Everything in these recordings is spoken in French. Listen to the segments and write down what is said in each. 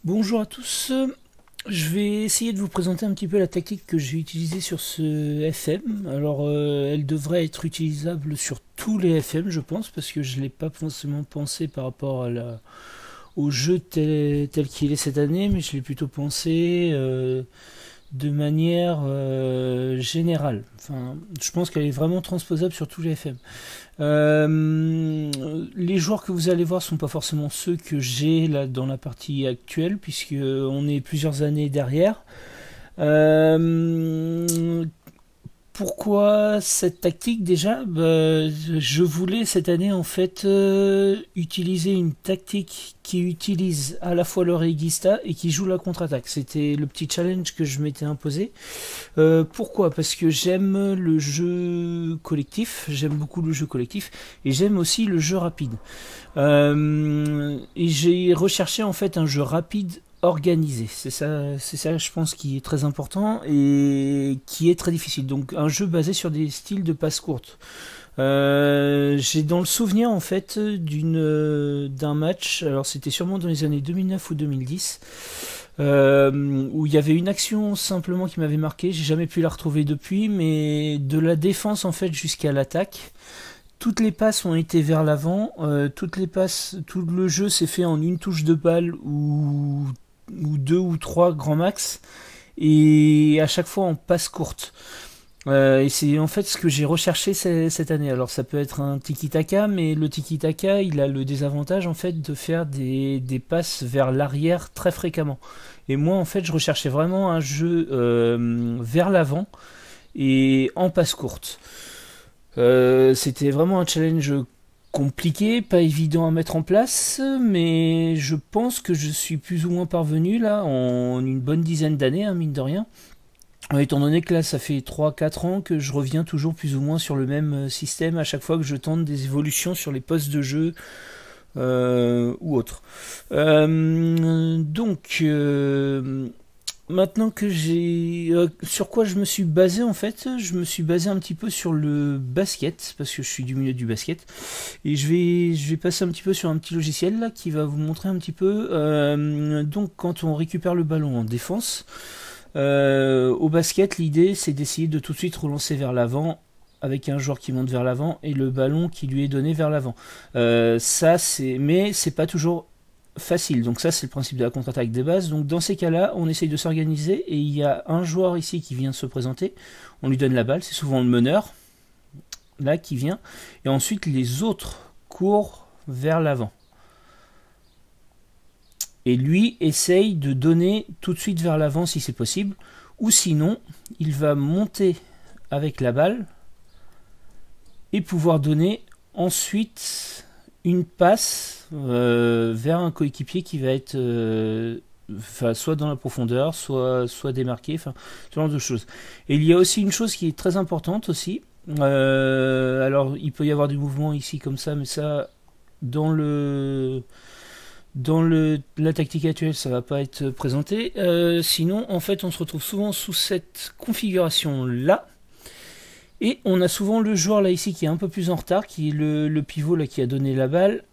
Bonjour à tous, je vais essayer de vous présenter un petit peu la tactique que j'ai utilisée sur ce FM. Alors elle devrait être utilisable sur tous les FM je pense, parce que je ne l'ai pas forcément pensé par rapport au jeu tel qu'il est cette année, mais je l'ai plutôt pensé de manière générale. Enfin, je pense qu'elle est vraiment transposable sur tous les FM. Les joueurs que vous allez voir sont pas forcément ceux que j'ai là dans la partie actuelle, puisque on est plusieurs années derrière. Euh, Pourquoi cette tactique déjà? Je voulais cette année en fait utiliser une tactique qui utilise à la fois le Regista et qui joue la contre-attaque. C'était le petit challenge que je m'étais imposé. Pourquoi? Parce que j'aime le jeu collectif, j'aime beaucoup le jeu collectif et j'aime aussi le jeu rapide. Et j'ai recherché en fait un jeu rapide organisé. C'est ça, je pense, qui est très important et qui est très difficile. Donc un jeu basé sur des styles de passe courtes. J'ai dans le souvenir en fait d'un match. Alors c'était sûrement dans les années 2009 ou 2010. Où il y avait une action simplement qui m'avait marqué, j'ai jamais pu la retrouver depuis, mais de la défense en fait jusqu'à l'attaque, toutes les passes ont été vers l'avant, toutes les passes, tout le jeu s'est fait en une touche de balle ou deux ou trois grand max, et à chaque fois en passe courte. Et c'est en fait ce que j'ai recherché cette année. Alors ça peut être un tiki-taka, mais le tiki-taka, il a le désavantage en fait de faire des passes vers l'arrière très fréquemment. Et moi en fait je recherchais vraiment un jeu vers l'avant et en passe courte. C'était vraiment un challenge compliqué, pas évident à mettre en place, mais je pense que je suis plus ou moins parvenu là en une bonne dizaine d'années, hein, mine de rien. Étant donné que là, ça fait 3 4 ans que je reviens toujours plus ou moins sur le même système à chaque fois que je tente des évolutions sur les postes de jeu ou autres. Maintenant que j'ai... sur quoi je me suis basé en fait? Je me suis basé un petit peu sur le basket, parce que je suis du milieu du basket. Et je vais passer un petit peu sur un petit logiciel là qui va vous montrer un petit peu. Donc quand on récupère le ballon en défense, au basket, l'idée c'est d'essayer de tout de suite relancer vers l'avant avec un joueur qui monte vers l'avant et le ballon qui lui est donné vers l'avant. Mais c'est pas toujours facile. Donc ça c'est le principe de la contre-attaque des bases. Donc dans ces cas-là, on essaye de s'organiser et il y a un joueur ici qui vient de se présenter. On lui donne la balle, c'est souvent le meneur là qui vient, et ensuite les autres courent vers l'avant. Et lui essaye de donner tout de suite vers l'avant si c'est possible, ou sinon il va monter avec la balle et pouvoir donner ensuite une passe vers un coéquipier qui va être soit dans la profondeur, soit démarqué, enfin ce genre de choses. Et il y a aussi une chose qui est très importante aussi. Alors il peut y avoir du mouvement ici comme ça, mais ça dans la tactique actuelle, ça va pas être présenté. Sinon, en fait, on se retrouve souvent sous cette configuration là. Et on a souvent le joueur là ici qui est un peu plus en retard, qui est le pivot là qui a donné la balle,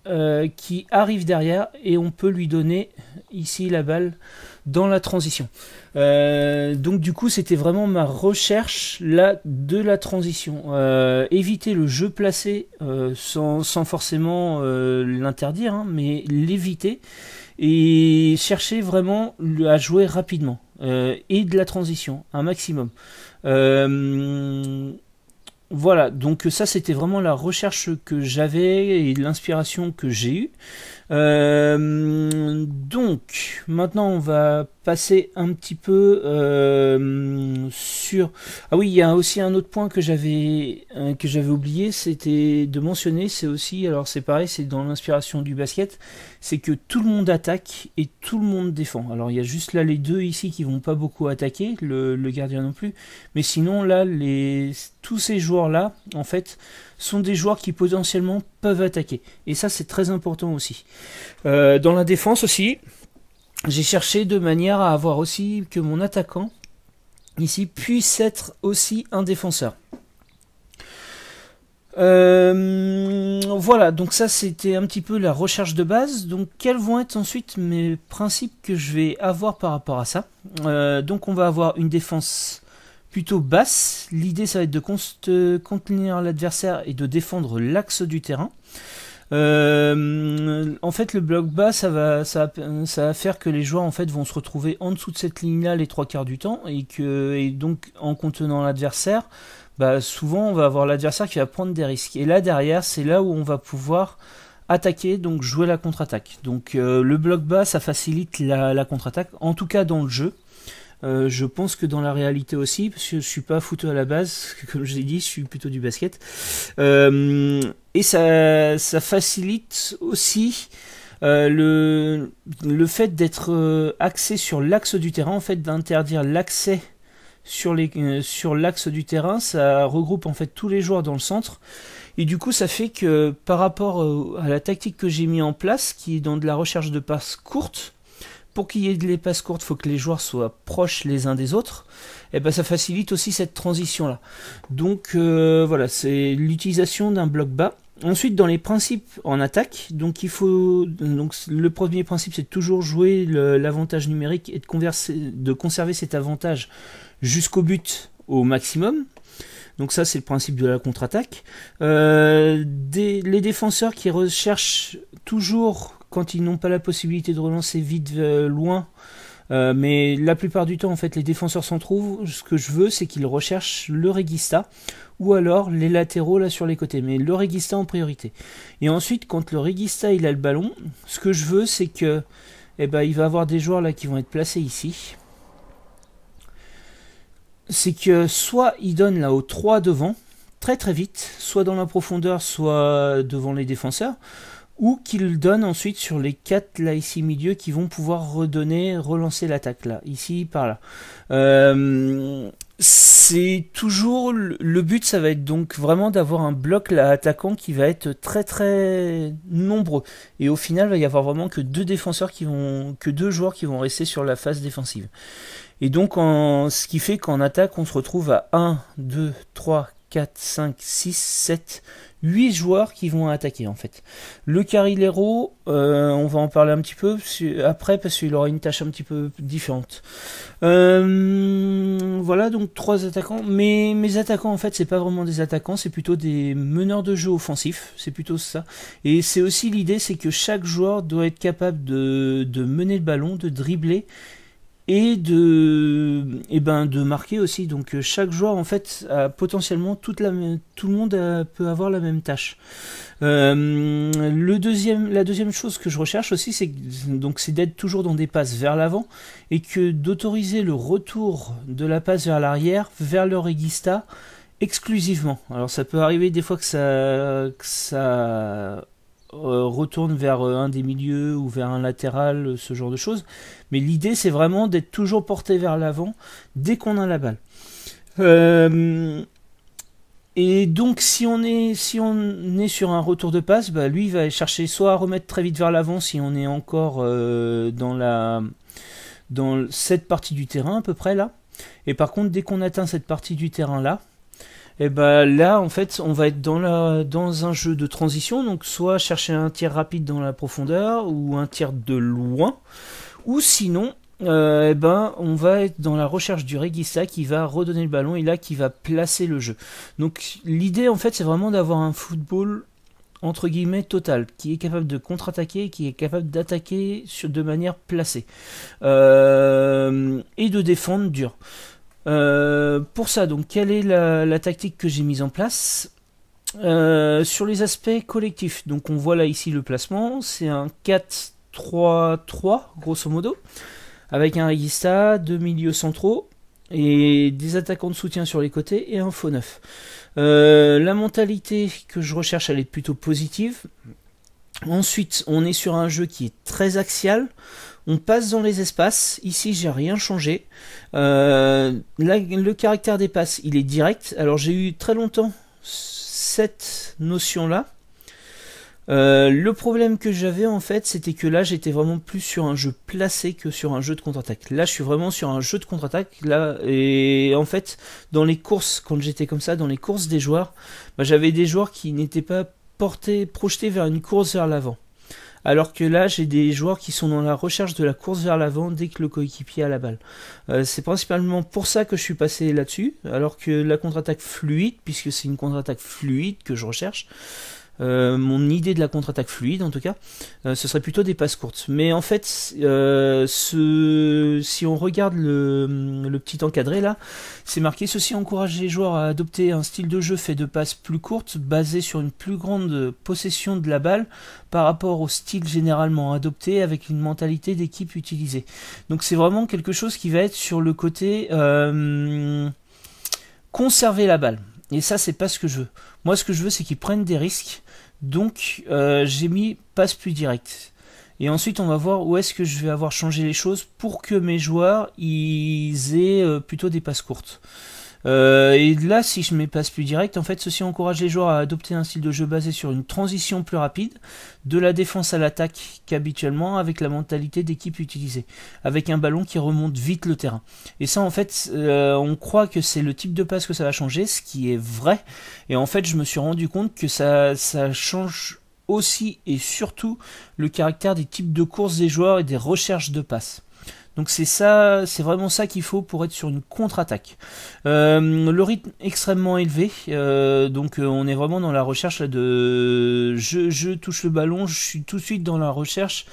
qui arrive derrière et on peut lui donner ici la balle dans la transition. Donc du coup c'était vraiment ma recherche là de la transition. Éviter le jeu placé sans forcément l'interdire, hein, mais l'éviter et chercher vraiment à jouer rapidement et de la transition un maximum. Voilà, donc ça c'était vraiment la recherche que j'avais et l'inspiration que j'ai eue. Donc maintenant on va passer un petit peu sur... Ah oui, il y a aussi un autre point que j'avais oublié, c'était de mentionner, c'est aussi, alors c'est pareil, c'est dans l'inspiration du basket, c'est que tout le monde attaque et tout le monde défend. Alors il y a juste là les deux ici qui vont pas beaucoup attaquer, le gardien non plus, mais sinon là tous ces joueurs là en fait sont des joueurs qui potentiellement peuvent attaquer. Et ça c'est très important aussi. Dans la défense aussi, j'ai cherché de manière à avoir aussi que mon attaquant ici puisse être aussi un défenseur. Voilà, donc ça c'était un petit peu la recherche de base. Donc quels vont être ensuite mes principes que je vais avoir par rapport à ça? Donc on va avoir une défense plutôt basse. L'idée ça va être de contenir l'adversaire et de défendre l'axe du terrain. En fait le bloc bas ça va faire que les joueurs en fait vont se retrouver en dessous de cette ligne là les trois quarts du temps, et donc en contenant l'adversaire, bah, souvent on va avoir l'adversaire qui va prendre des risques, et là derrière c'est là où on va pouvoir attaquer, donc jouer la contre-attaque. Donc le bloc bas ça facilite la contre-attaque, en tout cas dans le jeu. Je pense que dans la réalité aussi, parce que je suis pas footeux à la base, comme je l'ai dit, je suis plutôt du basket. Et ça facilite aussi le fait d'être axé sur l'axe du terrain, en fait d'interdire l'accès sur l'axe du terrain. Ça regroupe en fait tous les joueurs dans le centre. Et du coup ça fait que par rapport à la tactique que j'ai mis en place, qui est dans de la recherche de passes courtes, pour qu'il y ait des passes courtes, il faut que les joueurs soient proches les uns des autres. Et ben ça facilite aussi cette transition là. Donc voilà, c'est l'utilisation d'un bloc bas. Ensuite, dans les principes en attaque, donc le premier principe c'est de toujours jouer l'avantage numérique et de conserver cet avantage jusqu'au but au maximum. Donc ça c'est le principe de la contre-attaque. Les défenseurs qui recherchent toujours, quand ils n'ont pas la possibilité de relancer vite loin, mais la plupart du temps en fait les défenseurs s'en trouvent, ce que je veux c'est qu'ils recherchent le regista ou alors les latéraux là sur les côtés, mais le regista en priorité. Et ensuite quand le regista il a le ballon, ce que je veux c'est que il va avoir des joueurs là qui vont être placés ici. C'est que soit il donne là aux 3 devant très très vite, soit dans la profondeur, soit devant les défenseurs, ou qu'il donne ensuite sur les 4 là ici milieu qui vont pouvoir relancer l'attaque là, ici, par là. C'est toujours le but, ça va être donc vraiment d'avoir un bloc là attaquant qui va être très très nombreux, et au final il va y avoir vraiment que 2 joueurs qui vont rester sur la phase défensive. Et donc ce qui fait qu'en attaque on se retrouve à 1, 2, 3, 4, 5, 6, 7, 8 joueurs qui vont attaquer en fait. Le carrilero, on va en parler un petit peu après parce qu'il aura une tâche un petit peu différente. Voilà, donc 3 attaquants. Mais mes attaquants en fait c'est pas vraiment des attaquants, c'est plutôt des meneurs de jeu offensifs, c'est plutôt ça. Et c'est aussi l'idée, c'est que chaque joueur doit être capable de mener le ballon, de dribbler, et de marquer aussi. Donc chaque joueur en fait a potentiellement tout le monde peut avoir la même tâche. La deuxième chose que je recherche aussi, c'est d'être toujours dans des passes vers l'avant, et que d'autoriser le retour de la passe vers l'arrière, vers le regista exclusivement. Alors ça peut arriver des fois que ça retourne vers un des milieux ou vers un latéral, ce genre de choses. Mais l'idée c'est vraiment d'être toujours porté vers l'avant dès qu'on a la balle. Et donc si on est sur un retour de passe, bah, lui il va chercher soit à remettre très vite vers l'avant si on est encore dans cette partie du terrain à peu près là. Et par contre dès qu'on atteint cette partie du terrain là, et bah là en fait on va être dans un jeu de transition, donc soit chercher un tir rapide dans la profondeur ou un tir de loin, ou sinon on va être dans la recherche du regista qui va redonner le ballon et là qui va placer le jeu. Donc l'idée en fait c'est vraiment d'avoir un football entre guillemets total, qui est capable de contre-attaquer, qui est capable d'attaquer de manière placée, et de défendre dur. Pour ça, donc, quelle est la tactique que j'ai mise en place sur les aspects collectifs? Donc, on voit là ici le placement, c'est un 4-3-3 grosso modo, avec un regista, 2 milieux centraux et des attaquants de soutien sur les côtés et un faux neuf. La mentalité que je recherche, elle est plutôt positive. Ensuite, on est sur un jeu qui est très axial. On passe dans les espaces. Ici, j'ai rien changé. Là, le caractère des passes, il est direct. Alors, j'ai eu très longtemps cette notion-là. Le problème que j'avais en fait, c'était que là j'étais vraiment plus sur un jeu placé que sur un jeu de contre-attaque. Là je suis vraiment sur un jeu de contre-attaque. Là, et en fait, dans les courses, quand j'étais comme ça, dans les courses des joueurs, bah, j'avais des joueurs qui n'étaient pas projetés vers une course vers l'avant. Alors que là, j'ai des joueurs qui sont dans la recherche de la course vers l'avant dès que le coéquipier a la balle. C'est principalement pour ça que je suis passé là-dessus, alors que la contre-attaque fluide, puisque c'est une contre-attaque fluide que je recherche, mon idée de la contre-attaque fluide en tout cas, ce serait plutôt des passes courtes. Mais en fait, si on regarde le petit encadré là, c'est marqué: ceci encourage les joueurs à adopter un style de jeu fait de passes plus courtes, basé sur une plus grande possession de la balle par rapport au style généralement adopté avec une mentalité d'équipe utilisée. Donc c'est vraiment quelque chose qui va être sur le côté conserver la balle. Et ça, c'est pas ce que je veux. Moi, ce que je veux, c'est qu'ils prennent des risques. Donc, j'ai mis passe plus direct. Et ensuite, on va voir où est-ce que je vais avoir changé les choses pour que mes joueurs ils aient plutôt des passes courtes. Et là, si je mets passe plus direct, en fait, ceci encourage les joueurs à adopter un style de jeu basé sur une transition plus rapide, de la défense à l'attaque qu'habituellement, avec la mentalité d'équipe utilisée, avec un ballon qui remonte vite le terrain. Et ça, en fait, on croit que c'est le type de passe que ça va changer, ce qui est vrai. Et en fait, je me suis rendu compte que ça change aussi et surtout le caractère des types de courses des joueurs et des recherches de passes. Donc c'est ça, c'est vraiment ça qu'il faut pour être sur une contre-attaque. Le rythme extrêmement élevé, donc on est vraiment dans la recherche là, de je touche le ballon, je suis tout de suite dans la recherche,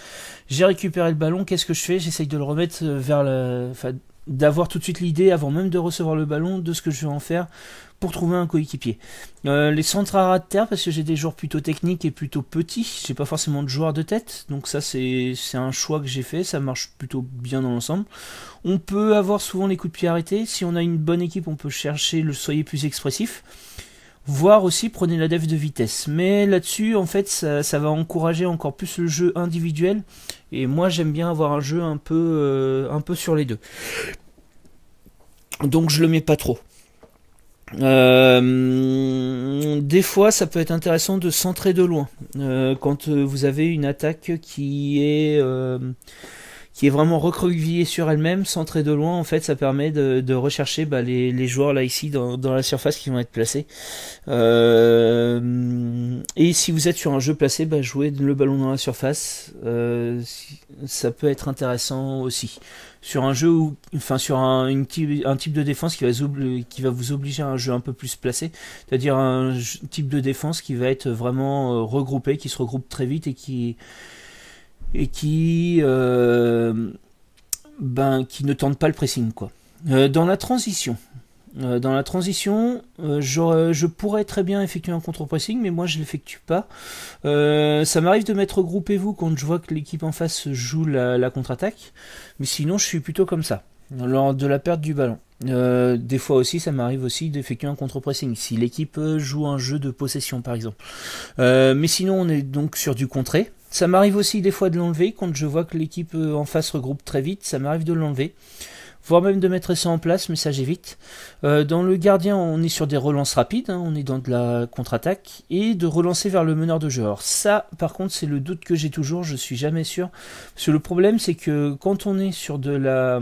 j'ai récupéré le ballon, qu'est-ce que je fais? J'essaye de le remettre vers d'avoir tout de suite l'idée avant même de recevoir le ballon de ce que je vais en faire pour trouver un coéquipier. Les centres à ras de terre, parce que j'ai des joueurs plutôt techniques et plutôt petits, j'ai pas forcément de joueurs de tête, donc ça c'est un choix que j'ai fait, ça marche plutôt bien dans l'ensemble. On peut avoir souvent les coups de pied arrêtés, si on a une bonne équipe on peut chercher le soyez plus expressif, voire aussi prenez la def de vitesse. Mais là-dessus en fait ça va encourager encore plus le jeu individuel, et moi j'aime bien avoir un jeu un peu sur les deux. Donc je le mets pas trop. Des fois ça peut être intéressant de centrer de loin quand vous avez une attaque qui est vraiment recroquevillée sur elle-même. Centrer de loin en fait ça permet de rechercher les joueurs là ici dans la surface qui vont être placés, et si vous êtes sur un jeu placé, jouer le ballon dans la surface, ça peut être intéressant aussi sur un jeu où, enfin sur un type de défense qui va vous obliger à un jeu un peu plus placé, c'est-à-dire un type de défense qui va être vraiment regroupé, qui se regroupe très vite et qui ne tente pas le pressing quoi. Dans la transition, je pourrais très bien effectuer un contre-pressing, mais moi je l'effectue pas. Ça m'arrive de mettre regroupez-vous quand je vois que l'équipe en face joue la contre-attaque, mais sinon je suis plutôt comme ça, lors de la perte du ballon. Des fois aussi ça m'arrive aussi d'effectuer un contre-pressing, si l'équipe joue un jeu de possession par exemple. Mais sinon on est donc sur du contré. Ça m'arrive aussi des fois de l'enlever, quand je vois que l'équipe en face regroupe très vite, ça m'arrive de l'enlever, voire même de mettre ça en place, mais ça j'évite. Dans le gardien, on est sur des relances rapides, on est dans de la contre-attaque, et de relancer vers le meneur de jeu. Alors ça, par contre, c'est le doute que j'ai toujours, je suis jamais sûr, parce que le problème c'est que quand on est sur de la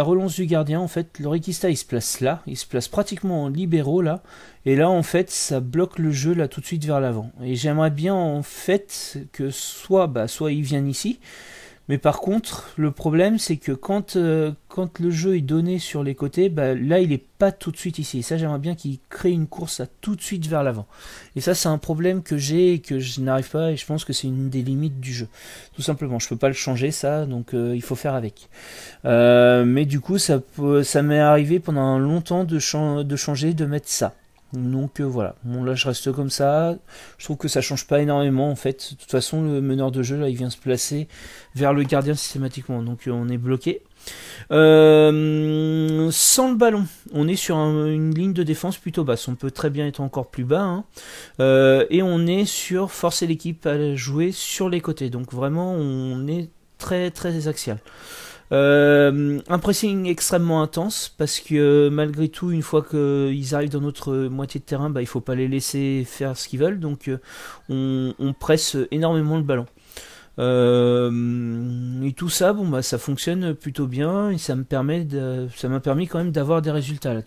relance du gardien, en fait, le requista il se place là, il se place pratiquement en libéraux là, et là en fait ça bloque le jeu là tout de suite vers l'avant. Et j'aimerais bien en fait que soit il vienne ici, mais par contre le problème c'est que quand le jeu est donné sur les côtés, là il est pas tout de suite ici. Et ça j'aimerais bien qu'il crée une course tout de suite vers l'avant. Et ça c'est un problème que j'ai et que je n'arrive pas, et je pense que c'est une des limites du jeu. Tout simplement, je peux pas le changer ça, donc il faut faire avec. Mais du coup ça m'est arrivé pendant longtemps de changer, de mettre ça. Donc voilà, bon là je reste comme ça, je trouve que ça change pas énormément en fait. De toute façon le meneur de jeu là il vient se placer vers le gardien systématiquement, donc on est bloqué. Sans le ballon, on est sur une ligne de défense plutôt basse, on peut très bien être encore plus bas, hein. Et on est sur forcer l'équipe à jouer sur les côtés, donc vraiment on est très très axial. Un pressing extrêmement intense parce que malgré tout, une fois qu'ils arrivent dans notre moitié de terrain, bah, il faut pas les laisser faire ce qu'ils veulent, donc on presse énormément le ballon. Et tout ça, bon bah ça fonctionne plutôt bien et ça m'a permis quand même d'avoir des résultats là,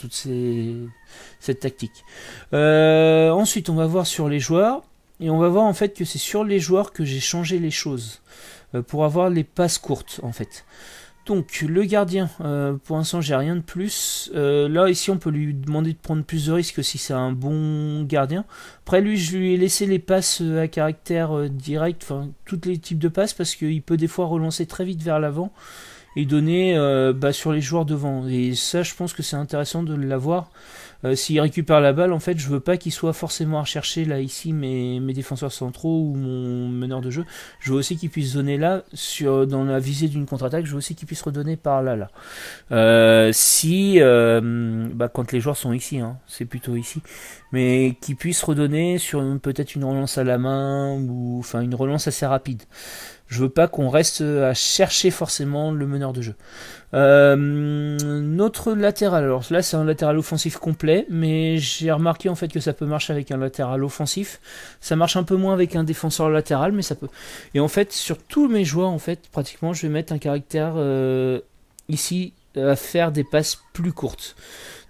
cette tactique. Ensuite, on va voir sur les joueurs et on va voir en fait que c'est sur les joueurs que j'ai changé les choses pour avoir les passes courtes en fait. Donc le gardien, pour l'instant j'ai rien de plus. Là ici on peut lui demander de prendre plus de risques si c'est un bon gardien. Après lui je lui ai laissé les passes à caractère direct, enfin tous les types de passes parce qu'il peut des fois relancer très vite vers l'avant et donner sur les joueurs devant. Et ça je pense que c'est intéressant de l'avoir. S'il récupère la balle, en fait, je veux pas qu'il soit forcément à rechercher là ici mes défenseurs centraux ou mon meneur de jeu. Je veux aussi qu'il puisse donner là dans la visée d'une contre-attaque. Je veux aussi qu'il puisse redonner par là. Quand les joueurs sont ici, hein, c'est plutôt ici, mais qu'il puisse redonner sur peut-être une relance à la main ou enfin une relance assez rapide. Je veux pas qu'on reste à chercher forcément le meneur de jeu. Notre latéral, alors là c'est un latéral offensif complet, mais j'ai remarqué en fait que ça peut marcher avec un latéral offensif. Ça marche un peu moins avec un défenseur latéral, mais ça peut. Et en fait, sur tous mes joueurs, en fait, pratiquement, je vais mettre un caractère ici à faire des passes plus courtes.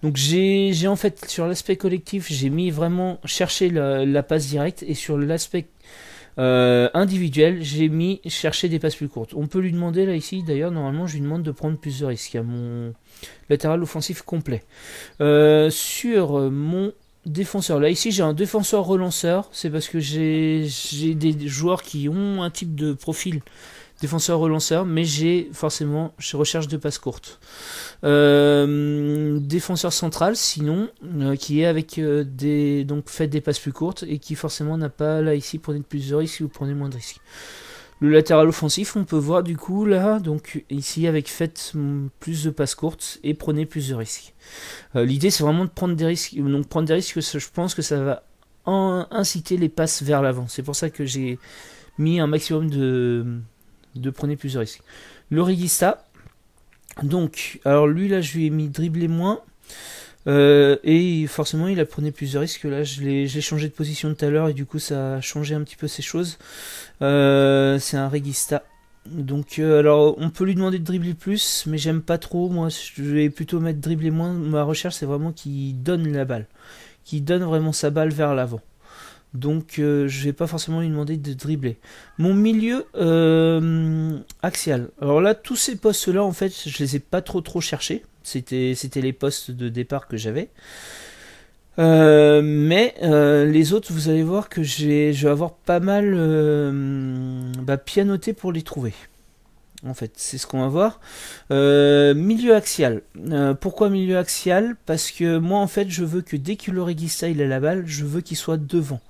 Donc j'ai en fait sur l'aspect collectif, j'ai mis vraiment chercher la passe directe et sur l'aspect individuel, j'ai mis chercher des passes plus courtes. On peut lui demander là ici, d'ailleurs normalement je lui demande de prendre plus de risques à mon latéral offensif complet. Sur mon défenseur, là ici j'ai un défenseur relanceur, c'est parce que j'ai des joueurs qui ont un type de profil défenseur relanceur, mais je recherche de passes courtes. Défenseur central, sinon, qui est avec donc faites des passes plus courtes et qui forcément n'a pas là ici prenez plus de risques ou prenez moins de risques. Le latéral offensif, on peut voir du coup là, donc ici avec faites plus de passes courtes et prenez plus de risques. L'idée c'est vraiment de prendre des risques, donc prendre des risques, je pense que ça va inciter les passes vers l'avant. C'est pour ça que j'ai mis un maximum de prenez plus de risques. Le Regista, donc, alors lui là je lui ai mis dribbler moins et forcément il a prenait plus de risques. Là je l'ai changé de position tout à l'heure et du coup ça a changé un petit peu ces choses. C'est un Regista. Donc alors on peut lui demander de dribbler plus, mais j'aime pas trop. Moi je vais plutôt mettre dribbler moins. Ma recherche c'est vraiment qu'il donne la balle, qu'il donne vraiment sa balle vers l'avant. Donc je vais pas forcément lui demander de dribbler. Mon milieu axial. Alors là tous ces postes là en fait je les ai pas trop cherchés. C'était les postes de départ que j'avais. Mais les autres vous allez voir que je vais avoir pas mal pianoté pour les trouver. En fait, c'est ce qu'on va voir. Milieu axial. Pourquoi milieu axial? Parce que moi, en fait, je veux que dès que le Regista il a la balle, je veux qu'il soit devant.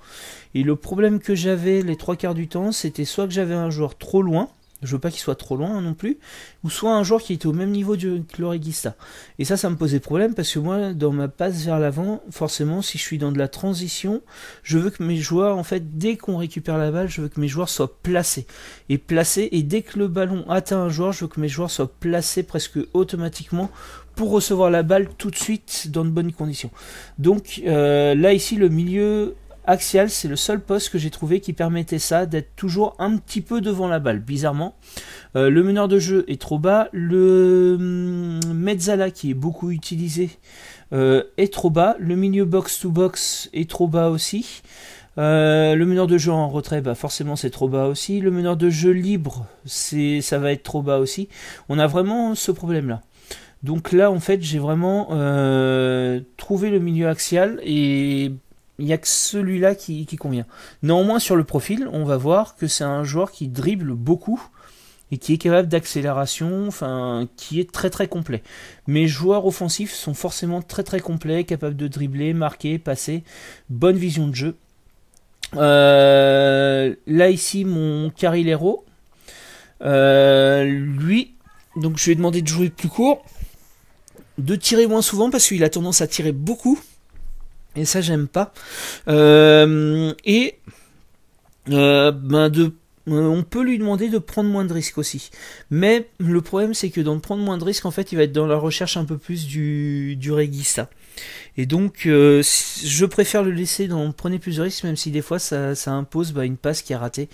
Et le problème que j'avais les 3/4 du temps, c'était soit que j'avais un joueur trop loin, je veux pas qu'il soit trop loin non plus, ou soit un joueur qui était au même niveau que le Regista. Et ça me posait problème parce que moi, dans ma passe vers l'avant, forcément, si je suis dans de la transition, je veux que mes joueurs, en fait, dès qu'on récupère la balle, je veux que mes joueurs soient placés. Et dès que le ballon atteint un joueur, je veux que mes joueurs soient placés presque automatiquement pour recevoir la balle tout de suite dans de bonnes conditions. Donc là, ici, le milieu axial, c'est le seul poste que j'ai trouvé qui permettait ça, d'être toujours un petit peu devant la balle, bizarrement. Le meneur de jeu est trop bas, le Mezzala qui est beaucoup utilisé est trop bas, le milieu box-to-box est trop bas aussi. Le meneur de jeu en retrait, forcément c'est trop bas aussi. Le meneur de jeu libre, ça va être trop bas aussi. On a vraiment ce problème-là. Donc là, en fait, j'ai vraiment trouvé le milieu axial et il n'y a que celui-là qui convient. Néanmoins, sur le profil, on va voir que c'est un joueur qui dribble beaucoup et qui est capable d'accélération, enfin, qui est très très complet. Mes joueurs offensifs sont forcément très très complets, capables de dribbler, marquer, passer, bonne vision de jeu. Là ici, mon Carrilero, lui, donc je lui ai demandé de jouer plus court, de tirer moins souvent parce qu'il a tendance à tirer beaucoup. Et ça j'aime pas. De on peut lui demander de prendre moins de risques aussi. Mais le problème, c'est que dans de prendre moins de risques, en fait, il va être dans la recherche un peu plus du Regista. Et donc, je préfère le laisser dans prenez plus de risques, même si des fois ça impose une passe qui est ratée.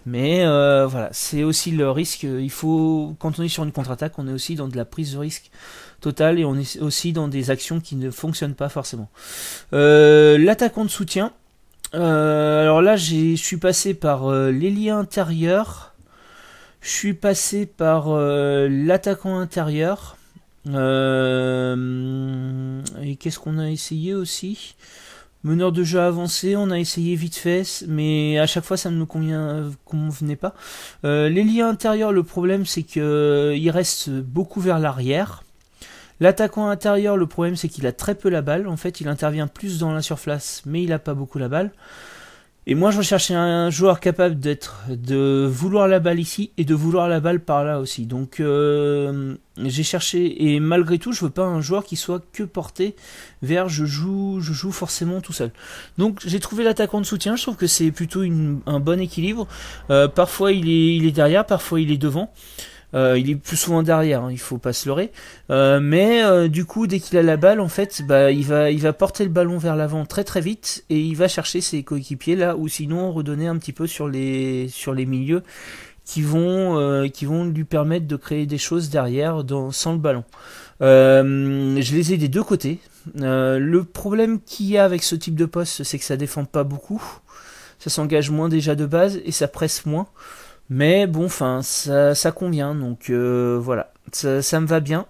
Mais voilà, c'est aussi le risque. Il faut, quand on est sur une contre-attaque, on est aussi dans de la prise de risque totale et on est aussi dans des actions qui ne fonctionnent pas forcément. L'attaquant de soutien. Alors là, je suis passé par l'ailier intérieur. Je suis passé par l'attaquant intérieur. Et qu'est-ce qu'on a essayé aussi? Meneur de jeu avancé, on a essayé vite fait, mais à chaque fois ça ne nous convenait pas. L'ailier intérieur, le problème c'est que il reste beaucoup vers l'arrière. L'attaquant intérieur, le problème c'est qu'il a très peu la balle. En fait, il intervient plus dans la surface, mais il n'a pas beaucoup la balle. Et moi, je recherchais un joueur capable de vouloir la balle ici et de vouloir la balle par là aussi. Donc, j'ai cherché, et malgré tout, je veux pas un joueur qui soit que porté vers je joue forcément tout seul. Donc, j'ai trouvé l'attaquant de soutien. Je trouve que c'est plutôt un bon équilibre. Parfois, il est derrière, parfois, il est devant. Il est plus souvent derrière, hein, il faut pas se leurrer. Mais du coup, dès qu'il a la balle, en fait, il va porter le ballon vers l'avant très très vite et il va chercher ses coéquipiers là, ou sinon redonner un petit peu sur les milieux qui vont lui permettre de créer des choses derrière sans le ballon. Je les ai des deux côtés. Le problème qu'il y a avec ce type de poste, c'est que ça défend pas beaucoup, ça s'engage moins déjà de base et ça presse moins. Mais bon, enfin, ça convient, donc voilà, ça me va bien.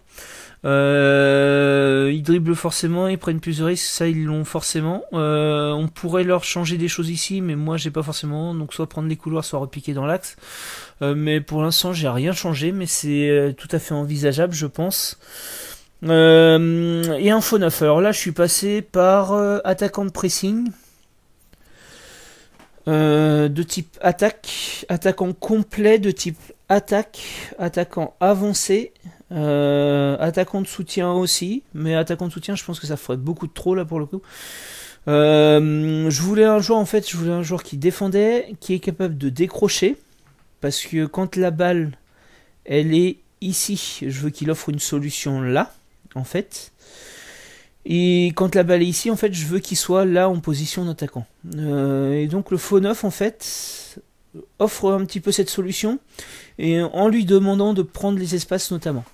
Ils dribblent forcément, ils prennent plus de risques, ça ils l'ont forcément. On pourrait leur changer des choses ici, mais moi j'ai pas forcément, donc soit prendre les couloirs, soit repiquer dans l'axe. Mais pour l'instant j'ai rien changé, mais c'est tout à fait envisageable, je pense. Et un faux neuf. Alors là, je suis passé par attaquant de pressing. De type attaque, attaquant complet de type attaque, attaquant avancé, attaquant de soutien aussi, mais attaquant de soutien je pense que ça ferait beaucoup de trop là pour le coup. Je voulais un joueur qui défendait, qui est capable de décrocher, parce que quand la balle elle est ici, je veux qu'il offre une solution là, en fait. Et quand la balle est ici, en fait, je veux qu'il soit là en position d'attaquant. Et donc le faux neuf, en fait, offre un petit peu cette solution, et en lui demandant de prendre les espaces notamment.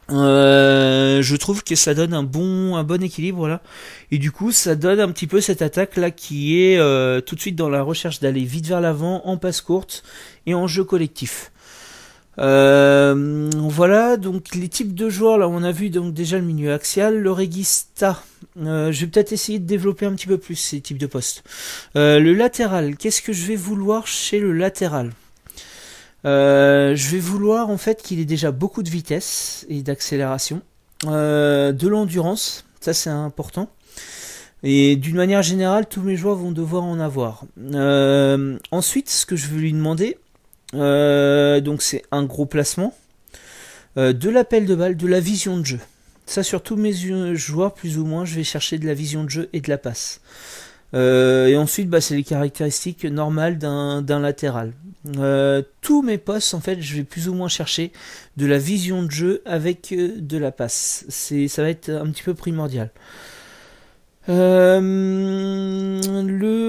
Je trouve que ça donne un bon équilibre là. Et du coup, ça donne un petit peu cette attaque là qui est tout de suite dans la recherche d'aller vite vers l'avant, en passe courte et en jeu collectif. Voilà, donc les types de joueurs, là on a vu donc déjà le milieu axial, le regista, je vais peut-être essayer de développer un petit peu plus ces types de postes. Le latéral, qu'est-ce que je vais vouloir chez le latéral? Je vais vouloir en fait qu'il ait déjà beaucoup de vitesse et d'accélération, de l'endurance, ça c'est important. Et d'une manière générale, tous mes joueurs vont devoir en avoir. Ensuite, ce que je vais lui demander, donc c'est un gros placement, de l'appel de balle, de la vision de jeu. Ça sur tous mes joueurs plus ou moins, je vais chercher de la vision de jeu et de la passe. Et ensuite c'est les caractéristiques normales d'un latéral. Tous mes postes en fait je vais plus ou moins chercher de la vision de jeu avec de la passe. Ça va être un petit peu primordial. Le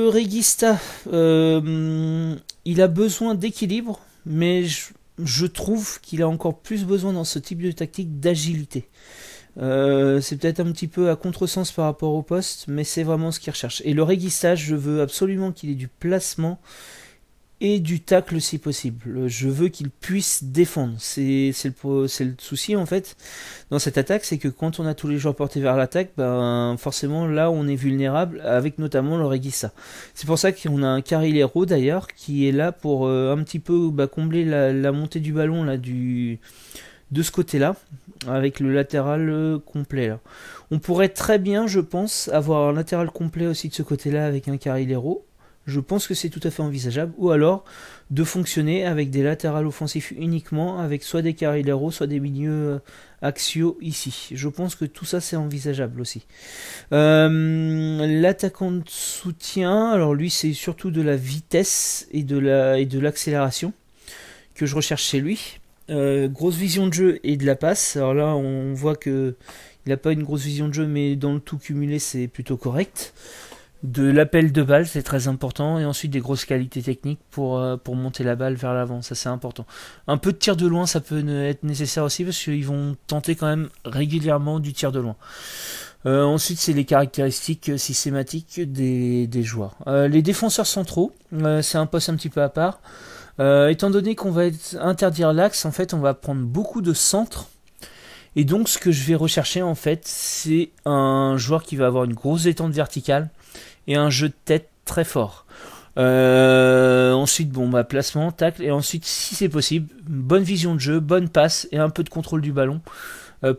regista, il a besoin d'équilibre, mais je trouve qu'il a encore plus besoin dans ce type de tactique d'agilité. C'est peut-être un petit peu à contresens par rapport au poste, mais c'est vraiment ce qu'il recherche. Et le regista, je veux absolument qu'il ait du placement et du tacle si possible. Je veux qu'il puisse défendre. C'est le souci en fait dans cette attaque, c'est que quand on a tous les joueurs portés vers l'attaque, forcément là on est vulnérable, avec notamment le regista. C'est pour ça qu'on a un Carrilero d'ailleurs qui est là pour un petit peu combler la montée du ballon là de ce côté-là, avec le latéral complet là. On pourrait très bien, je pense, avoir un latéral complet aussi de ce côté-là avec un Carrilero. je pense que c'est tout à fait envisageable. Ou alors de fonctionner avec des latérales offensifs uniquement, avec soit des carrileros, soit des milieux axiaux ici. Je pense que tout ça c'est envisageable aussi. L'attaquant de soutien, alors lui c'est surtout de la vitesse et de l'accélération que je recherche chez lui. Grosse vision de jeu et de la passe. Alors là on voit que il n'a pas une grosse vision de jeu, mais dans le tout cumulé c'est plutôt correct. De l'appel de balle, c'est très important, et ensuite des grosses qualités techniques pour monter la balle vers l'avant, ça c'est important. Un peu de tir de loin, ça peut être nécessaire aussi, parce qu'ils vont tenter quand même régulièrement du tir de loin. Ensuite, c'est les caractéristiques systématiques des joueurs. Les défenseurs centraux, c'est un poste un petit peu à part. Étant donné qu'on va interdire l'axe, en fait, on va prendre beaucoup de centres. Et donc, ce que je vais rechercher, en fait, c'est un joueur qui va avoir une grosse détente verticale et un jeu de tête très fort. Ensuite, placement, tacle, et ensuite, si c'est possible, bonne vision de jeu, bonne passe et un peu de contrôle du ballon.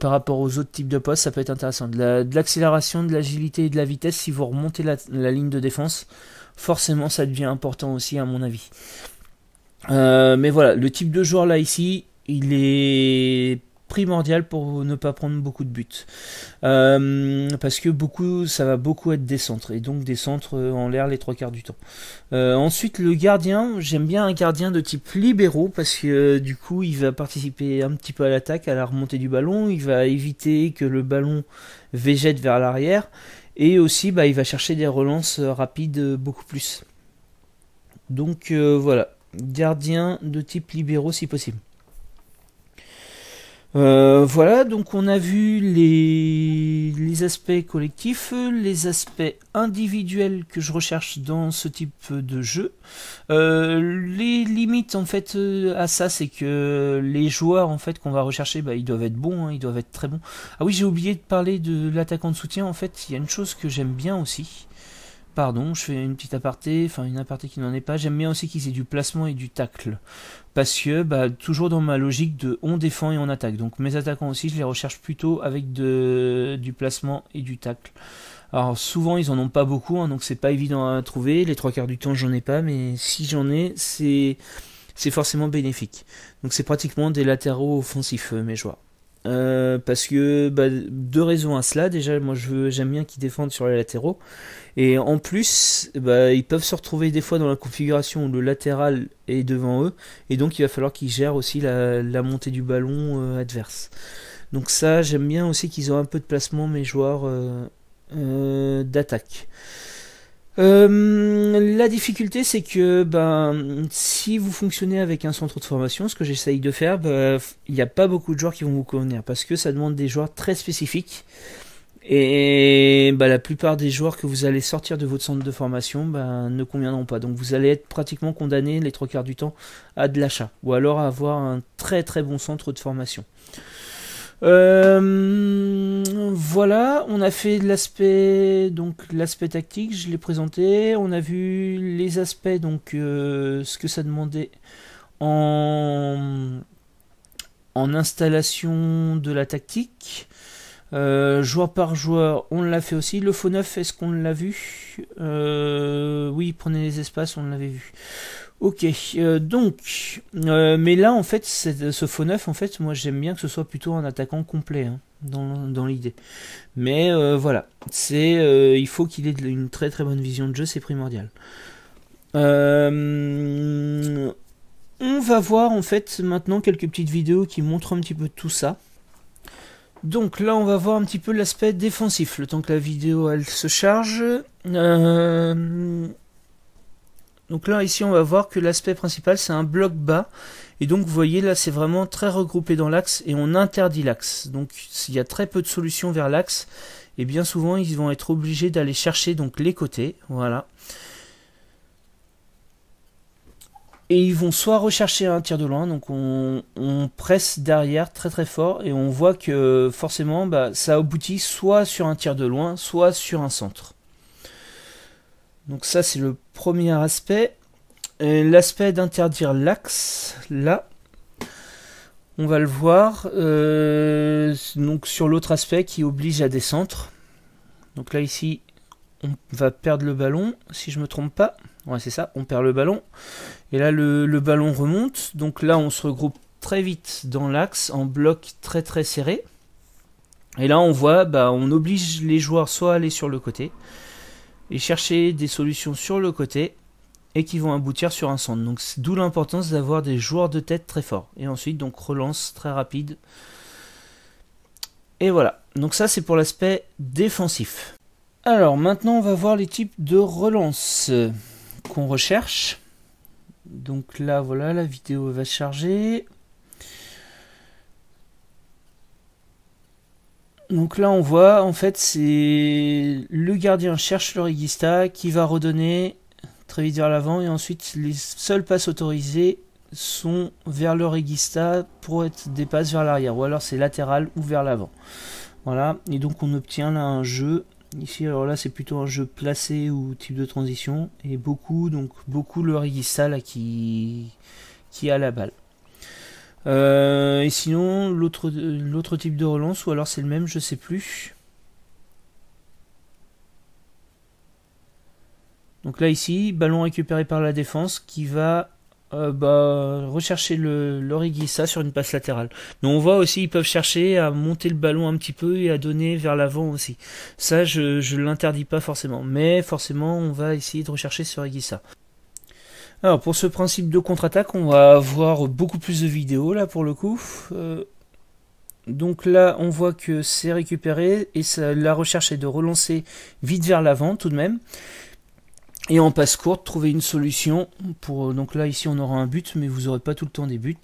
Par rapport aux autres types de postes, ça peut être intéressant. De l'accélération, de l'agilité et de la vitesse, si vous remontez la ligne de défense, forcément ça devient important aussi à mon avis. Mais voilà, le type de joueur là ici, il est primordial pour ne pas prendre beaucoup de buts. Parce que ça va beaucoup être des centres, et donc des centres en l'air les 3/4 du temps. Ensuite, le gardien, j'aime bien un gardien de type libéraux, parce que du coup il va participer un petit peu à l'attaque, à la remontée du ballon, il va éviter que le ballon végète vers l'arrière, et aussi il va chercher des relances rapides beaucoup plus. Donc voilà, gardien de type libéraux si possible. Voilà, donc on a vu les aspects collectifs, les aspects individuels que je recherche dans ce type de jeu. Les limites en fait à ça, c'est que les joueurs en fait qu'on va rechercher, ils doivent être bons, hein, ils doivent être très bons. Ah oui, j'ai oublié de parler de l'attaquant de soutien. En fait, il y a une chose que j'aime bien aussi. Pardon, je fais une petite aparté, enfin une aparté qui n'en est pas. J'aime bien aussi qu'ils aient du placement et du tacle. Parce que, toujours dans ma logique de on défend et on attaque. Donc mes attaquants aussi, je les recherche plutôt avec du placement et du tacle. Alors souvent, ils en ont pas beaucoup, hein, donc c'est pas évident à trouver. Les 3/4 du temps, j'en ai pas, mais si j'en ai, c'est forcément bénéfique. Donc c'est pratiquement des latéraux offensifs, mes joueurs. Parce que deux raisons à cela. Déjà, moi j'aime bien qu'ils défendent sur les latéraux, et en plus ils peuvent se retrouver des fois dans la configuration où le latéral est devant eux, et donc il va falloir qu'ils gèrent aussi la montée du ballon adverse. Donc ça, j'aime bien aussi qu'ils ont un peu de placement, mes joueurs d'attaque. La difficulté, c'est que si vous fonctionnez avec un centre de formation, ce que j'essaye de faire, il n'y a pas beaucoup de joueurs qui vont vous convenir, parce que ça demande des joueurs très spécifiques, et la plupart des joueurs que vous allez sortir de votre centre de formation ne conviendront pas. Donc vous allez être pratiquement condamné les 3/4 du temps à de l'achat, ou alors à avoir un très très bon centre de formation. Voilà, on a fait l'aspect tactique, je l'ai présenté. On a vu les aspects, ce que ça demandait en installation de la tactique. Joueur par joueur, on l'a fait aussi. Le faux neuf, est-ce qu'on l'a vu? Oui, prenez les espaces, on l'avait vu. Ok, mais là en fait, ce faux neuf, en fait, moi j'aime bien que ce soit plutôt un attaquant complet, hein, dans l'idée. Mais voilà, il faut qu'il ait une très très bonne vision de jeu, c'est primordial. On va voir en fait maintenant quelques petites vidéos qui montrent un petit peu tout ça. Donc là on va voir un petit peu l'aspect défensif, le temps que la vidéo elle se charge. Donc là ici on va voir que l'aspect principal c'est un bloc bas, et donc vous voyez là c'est vraiment très regroupé dans l'axe, et on interdit l'axe. Donc s'il y a très peu de solutions vers l'axe, et bien souvent ils vont être obligés d'aller chercher donc les côtés, voilà. Et ils vont soit rechercher un tir de loin, donc on presse derrière très très fort, et on voit que forcément ça aboutit soit sur un tir de loin, soit sur un centre. Donc ça c'est le premier aspect. L'aspect d'interdire l'axe, là, on va le voir. Donc sur l'autre aspect qui oblige à des centres. Donc là ici, on va perdre le ballon, si je me trompe pas. Ouais, c'est ça, on perd le ballon. Et là, le ballon remonte. Donc là, on se regroupe très vite dans l'axe, en bloc très très serré. Et là, on voit, on oblige les joueurs soit à aller sur le côté et chercher des solutions sur le côté et qui vont aboutir sur un centre. Donc d'où l'importance d'avoir des joueurs de tête très forts. Et ensuite, donc relance très rapide. Et voilà. Donc ça, c'est pour l'aspect défensif. Alors maintenant, on va voir les types de relance qu'on recherche. Donc là, voilà, la vidéo va se charger. Donc là, on voit, en fait, c'est le gardien cherche le regista qui va redonner très vite vers l'avant. Et ensuite, les seules passes autorisées sont vers le regista pour être des passes vers l'arrière. Ou alors c'est latéral ou vers l'avant. Voilà, et donc on obtient là un jeu. Ici, alors là, c'est plutôt un jeu placé ou type de transition. Et beaucoup le regista là qui a la balle. Et sinon, l'autre type de relance, ou alors c'est le même, je sais plus. Donc là, ici, ballon récupéré par la défense qui va rechercher le regista sur une passe latérale. Donc on voit aussi, ils peuvent chercher à monter le ballon un petit peu et à donner vers l'avant aussi. Ça, je l'interdis pas forcément. Mais forcément, on va essayer de rechercher ce regista. Alors pour ce principe de contre-attaque, on va avoir beaucoup plus de vidéos là pour le coup. Donc là on voit que c'est récupéré et la recherche est de relancer vite vers l'avant tout de même. Et en passe courte, trouver une solution. Donc là ici on aura un but mais vous n'aurez pas tout le temps des buts.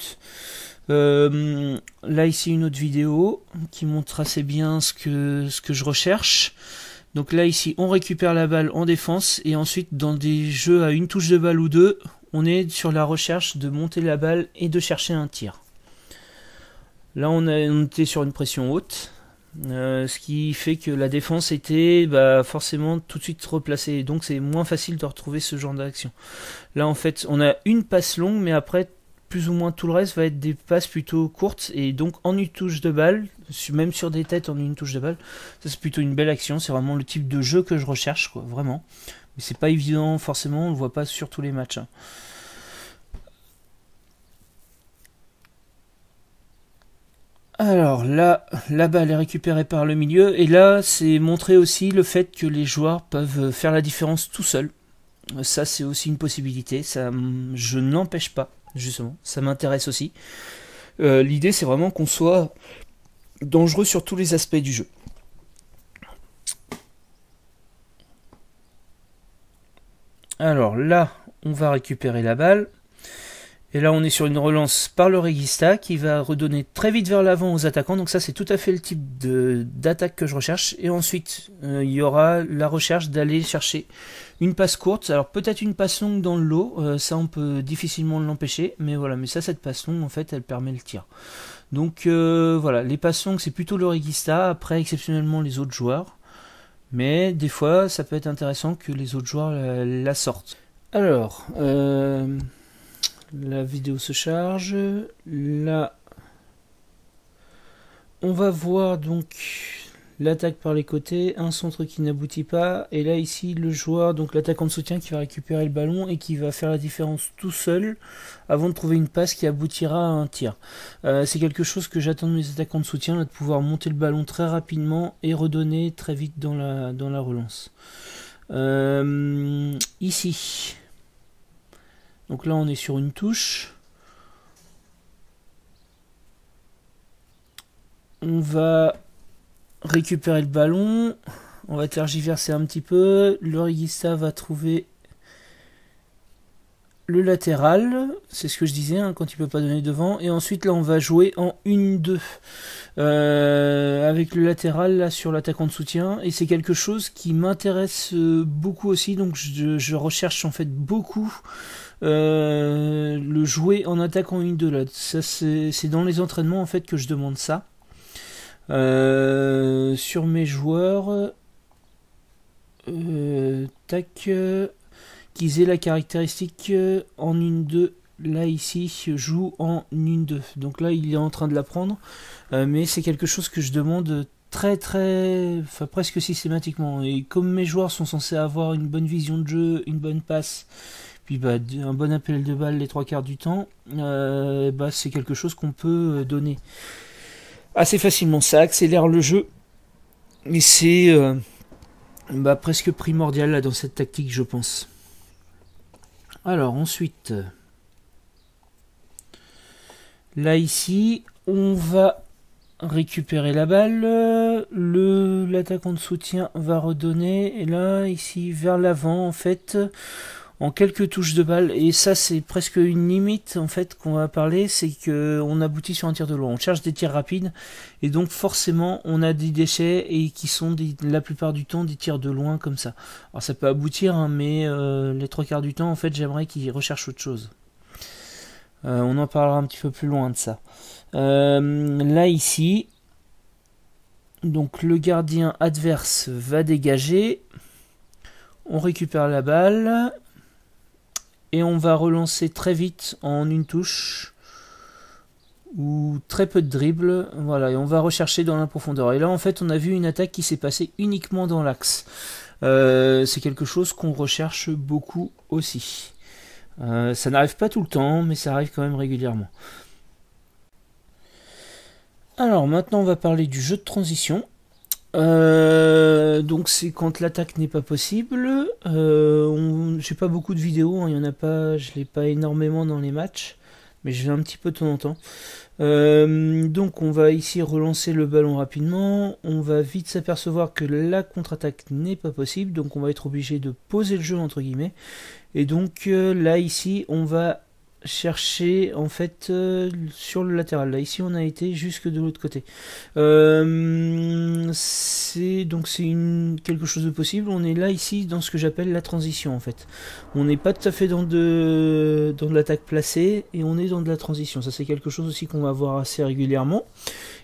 Là ici une autre vidéo qui montre assez bien ce que je recherche. Donc là ici on récupère la balle en défense et ensuite dans des jeux à une touche de balle ou deux, on est sur la recherche de monter la balle et de chercher un tir. Là on était sur une pression haute, ce qui fait que la défense était forcément tout de suite replacée, donc c'est moins facile de retrouver ce genre d'action. Là en fait on a une passe longue mais après plus ou moins tout le reste va être des passes plutôt courtes et donc en une touche de balle, même sur des têtes en une touche de balle, ça c'est plutôt une belle action, c'est vraiment le type de jeu que je recherche quoi, vraiment. Mais c'est pas évident forcément, on le voit pas sur tous les matchs. Alors là, la balle est récupérée par le milieu et là c'est montrer aussi le fait que les joueurs peuvent faire la différence tout seuls. Ça c'est aussi une possibilité, ça je n'empêche pas. Justement, ça m'intéresse aussi. L'idée c'est vraiment qu'on soit dangereux sur tous les aspects du jeu. Alors là, on va récupérer la balle. Et là, on est sur une relance par le regista qui va redonner très vite vers l'avant aux attaquants. Donc ça, c'est tout à fait le type d'attaque que je recherche. Et ensuite, il y aura la recherche d'aller chercher une passe courte. Alors peut-être une passe longue dans le lot. Ça, on peut difficilement l'empêcher. Mais voilà, mais ça, cette passe longue, en fait, elle permet le tir. Donc voilà, les passes longues, c'est plutôt le regista. Après, exceptionnellement, les autres joueurs. Mais des fois, ça peut être intéressant que les autres joueurs la sortent. Alors... la vidéo se charge. Là, on va voir donc l'attaque par les côtés, un centre qui n'aboutit pas. Et là, ici, le joueur, donc l'attaquant de soutien qui va récupérer le ballon et qui va faire la différence tout seul avant de trouver une passe qui aboutira à un tir. C'est quelque chose que j'attends de mes attaquants de soutien, là, de pouvoir monter le ballon très rapidement et redonner très vite dans la relance. Ici. Donc là on est sur une touche. On va récupérer le ballon. On va tergiverser un petit peu. Le regista va trouver le latéral. C'est ce que je disais hein, quand il ne peut pas donner devant. Et ensuite là on va jouer en 1-2. Avec le latéral là sur l'attaquant de soutien. Et c'est quelque chose qui m'intéresse beaucoup aussi. Donc je recherche en fait beaucoup le jouer en attaque en 1-2 là. Ça c'est dans les entraînements en fait que je demande ça. Sur mes joueurs tac qu'ils aient la caractéristique en 1-2. Là ici je joue en 1-2. Donc là il est en train de l'apprendre. Mais c'est quelque chose que je demande enfin presque systématiquement. Et comme mes joueurs sont censés avoir une bonne vision de jeu, une bonne passe, puis bah, un bon appel de balle les 3 quarts du temps, bah, c'est quelque chose qu'on peut donner assez facilement. Ça accélère le jeu et c'est bah, presque primordial là, dans cette tactique, je pense. Alors ensuite, là ici, on va récupérer la balle, l'attaquant de soutien va redonner, et là ici vers l'avant en fait, en quelques touches de balle, et ça c'est presque une limite en fait qu'on va parler, c'est que on aboutit sur un tir de loin, on cherche des tirs rapides, et donc forcément on a des déchets, et qui sont la plupart du temps des tirs de loin comme ça. Alors ça peut aboutir, hein, mais les 3 quarts du temps en fait j'aimerais qu'ils recherchent autre chose. On en parlera un petit peu plus loin de ça. Là ici, donc le gardien adverse va dégager, on récupère la balle et on va relancer très vite en une touche ou très peu de dribble, voilà, et on va rechercher dans la profondeur. Et là en fait on a vu une attaque qui s'est passée uniquement dans l'axe. C'est quelque chose qu'on recherche beaucoup aussi. Ça n'arrive pas tout le temps, mais ça arrive quand même régulièrement. Alors maintenant on va parler du jeu de transition. Donc c'est quand l'attaque n'est pas possible. J'ai pas beaucoup de vidéos, hein, il y en a pas, je l'ai pas énormément dans les matchs, mais je vais un petit peu de temps en temps. Donc on va ici relancer le ballon rapidement. On va vite s'apercevoir que la contre-attaque n'est pas possible, donc on va être obligé de poser le jeu entre guillemets. Et donc là ici on va chercher en fait sur le latéral. Là ici on a été jusque de l'autre côté. C'est quelque chose de possible. On est là ici dans ce que j'appelle la transition en fait. On n'est pas tout à fait dans de l'attaque placée, et on est dans de la transition. Ça c'est quelque chose aussi qu'on va voir assez régulièrement.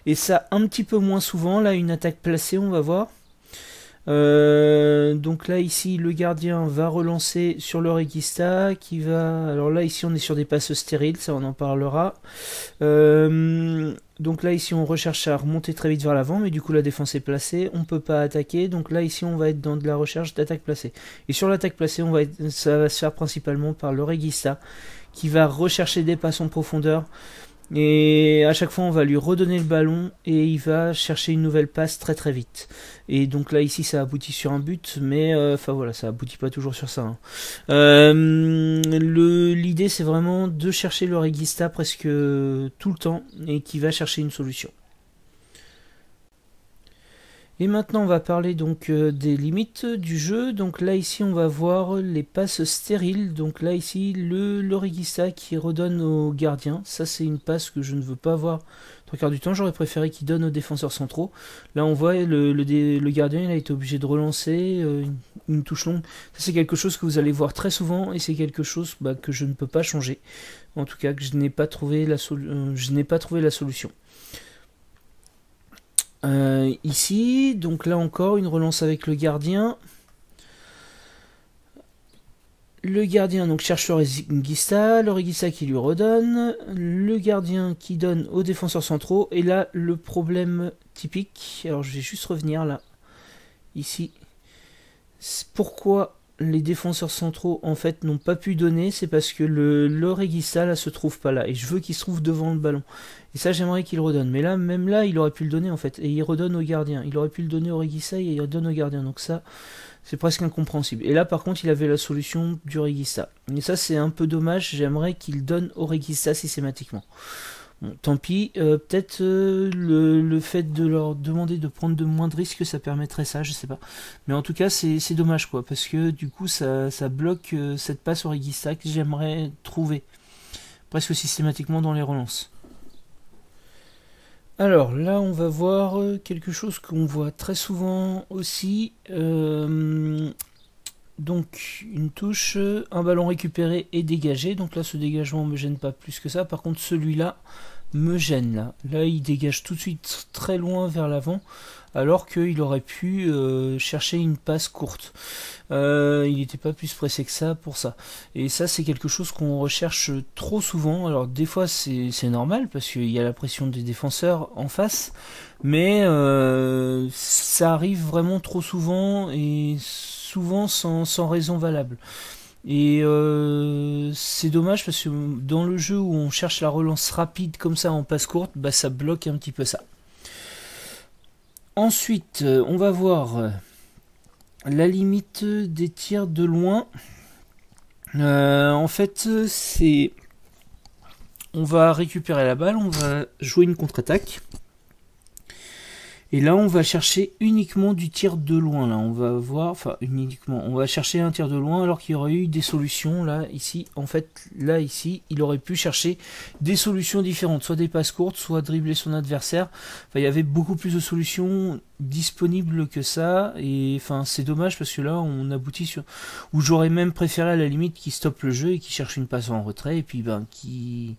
Et ça un petit peu moins souvent. Là une attaque placée on va voir. Donc là ici le gardien va relancer sur le Regista qui va, alors là ici on est sur des passes stériles, ça on en parlera. Donc là ici on recherche à remonter très vite vers l'avant, mais du coup la défense est placée, on peut pas attaquer, donc là ici on va être dans de la recherche d'attaque placée. Et sur l'attaque placée ça va se faire principalement par le Regista qui va rechercher des passes en profondeur. Et à chaque fois on va lui redonner le ballon et il va chercher une nouvelle passe très très vite. Et donc là ici ça aboutit sur un but, mais enfin voilà, ça aboutit pas toujours sur ça, hein. L'idée c'est vraiment de chercher le Regista presque tout le temps et qui va chercher une solution. Et maintenant on va parler donc des limites du jeu. Donc là ici on va voir les passes stériles. Donc là ici le Regista qui redonne au gardien. Ça c'est une passe que je ne veux pas voir 3 quarts du temps. J'aurais préféré qu'il donne aux défenseurs centraux. Là on voit le gardien il a été obligé de relancer une touche longue. Ça c'est quelque chose que vous allez voir très souvent, et c'est quelque chose que je ne peux pas changer. En tout cas que je n'ai pas trouvé la solution. Ici, donc là encore, une relance avec le gardien. Le gardien donc cherche le Regista qui lui redonne. Le gardien qui donne aux défenseurs centraux. Et là, le problème typique. Alors, je vais juste revenir là. Ici. Pourquoi les défenseurs centraux en fait n'ont pas pu donner, c'est parce que le Regista là se trouve pas là, et je veux qu'il se trouve devant le ballon, et ça j'aimerais qu'il redonne, mais là même là il aurait pu le donner en fait, et il redonne au gardien, il aurait pu le donner au Regista et il redonne au gardien, donc ça c'est presque incompréhensible. Et là par contre il avait la solution du Regista, et ça c'est un peu dommage, j'aimerais qu'il donne au Regista systématiquement. Bon, tant pis, peut-être le fait de leur demander de prendre de moins de risques, ça permettrait ça, je sais pas. Mais en tout cas, c'est dommage, quoi, parce que du coup, ça bloque cette passe au Regista que j'aimerais trouver presque systématiquement dans les relances. Alors là, on va voir quelque chose qu'on voit très souvent aussi. donc une touche, un ballon récupéré et dégagé. Donc là, ce dégagement me gêne pas plus que ça. Par contre, celui-là me gêne là. Là, il dégage tout de suite très loin vers l'avant, alors qu'il aurait pu chercher une passe courte. Il n'était pas plus pressé que ça pour ça. Et ça, c'est quelque chose qu'on recherche trop souvent. Alors des fois, c'est normal parce qu'il y a la pression des défenseurs en face, mais ça arrive vraiment trop souvent et souvent sans raison valable. Et c'est dommage parce que dans le jeu où on cherche la relance rapide comme ça en passe courte, bah ça bloque un petit peu ça. Ensuite, on va voir la limite des tirs de loin. En fait, c'est... On va récupérer la balle, on va jouer une contre-attaque. Et là, on va chercher uniquement du tir de loin. Là, on va voir, enfin uniquement, on va chercher un tir de loin alors qu'il y aurait eu des solutions. Là, ici, en fait, là, ici, il aurait pu chercher des solutions différentes, soit des passes courtes, soit dribbler son adversaire. Enfin, il y avait beaucoup plus de solutions disponibles que ça. Et enfin, c'est dommage parce que là, on aboutit sur où j'aurais même préféré à la limite qu'il stoppe le jeu et qu'il cherche une passe en retrait et puis ben qui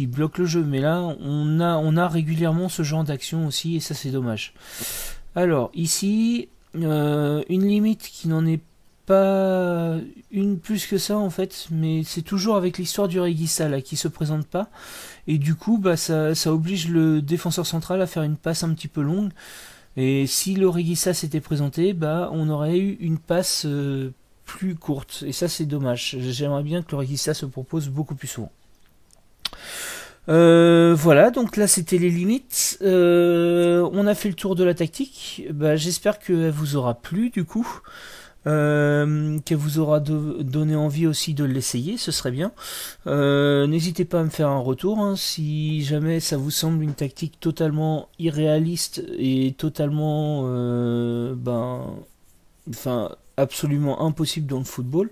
bloque le jeu. Mais là, on a régulièrement ce genre d'action aussi, et ça c'est dommage. Alors, ici, une limite qui n'en est pas une plus que ça en fait, mais c'est toujours avec l'histoire du Reguista là, qui se présente pas, et du coup, bah, ça oblige le défenseur central à faire une passe un petit peu longue, et si le Reguista s'était présenté, bah, on aurait eu une passe plus courte, et ça c'est dommage. J'aimerais bien que le Reguista se propose beaucoup plus souvent. Voilà, donc là c'était les limites. On a fait le tour de la tactique. Bah, j'espère qu'elle vous aura plu du coup, qu'elle vous aura donné envie aussi de l'essayer, ce serait bien. N'hésitez pas à me faire un retour hein, si jamais ça vous semble une tactique totalement irréaliste et totalement absolument impossible dans le football.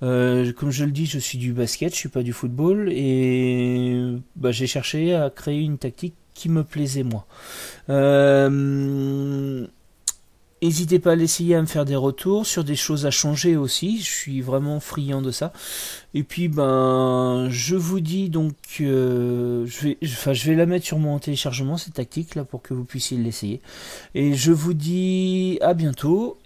Comme je le dis, je suis du basket, je suis pas du football, et bah, j'ai cherché à créer une tactique qui me plaisait moi. N'hésitez pas à l'essayer, à me faire des retours sur des choses à changer aussi, je suis vraiment friand de ça. Et puis ben je vous dis donc je vais la mettre sur mon téléchargement cette tactique là pour que vous puissiez l'essayer. Et je vous dis à bientôt